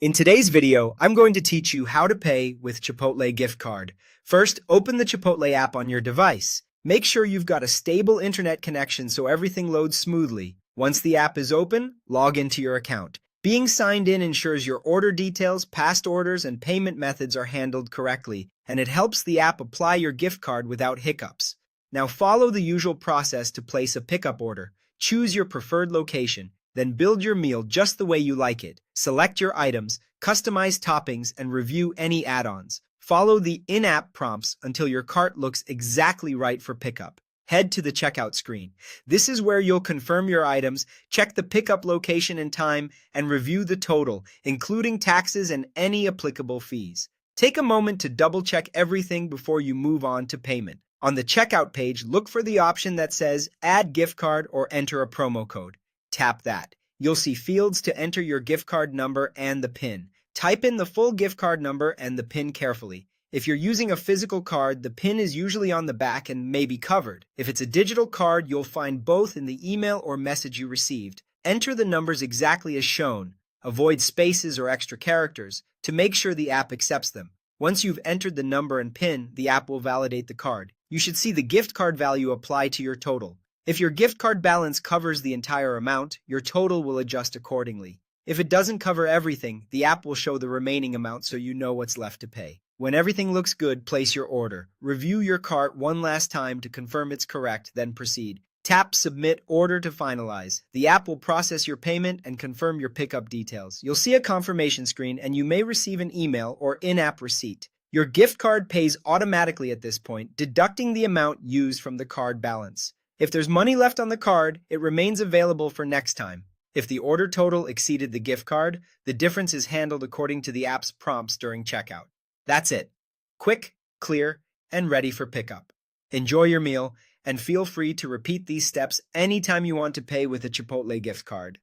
In today's video, I'm going to teach you how to pay with Chipotle Gift Card. First, open the Chipotle app on your device. Make sure you've got a stable internet connection so everything loads smoothly. Once the app is open, log into your account. Being signed in ensures your order details, past orders, and payment methods are handled correctly, and it helps the app apply your gift card without hiccups. Now follow the usual process to place a pickup order. Choose your preferred location. Then build your meal just the way you like it. Select your items, customize toppings, and review any add-ons. Follow the in-app prompts until your cart looks exactly right for pickup. Head to the checkout screen. This is where you'll confirm your items, check the pickup location and time, and review the total, including taxes and any applicable fees. Take a moment to double-check everything before you move on to payment. On the checkout page, look for the option that says Add Gift Card or enter a promo code. Tap that. You'll see fields to enter your gift card number and the PIN. Type in the full gift card number and the PIN carefully. If you're using a physical card, the PIN is usually on the back and may be covered. If it's a digital card, you'll find both in the email or message you received. Enter the numbers exactly as shown. Avoid spaces or extra characters to make sure the app accepts them. Once you've entered the number and PIN, the app will validate the card. You should see the gift card value apply to your total. If your gift card balance covers the entire amount, your total will adjust accordingly. If it doesn't cover everything, the app will show the remaining amount so you know what's left to pay. When everything looks good, place your order. Review your cart one last time to confirm it's correct, then proceed. Tap Submit Order to finalize. The app will process your payment and confirm your pickup details. You'll see a confirmation screen and you may receive an email or in-app receipt. Your gift card pays automatically at this point, deducting the amount used from the card balance. If there's money left on the card, it remains available for next time. If the order total exceeded the gift card, the difference is handled according to the app's prompts during checkout. That's it. Quick, clear, and ready for pickup. Enjoy your meal, and feel free to repeat these steps anytime you want to pay with a Chipotle gift card.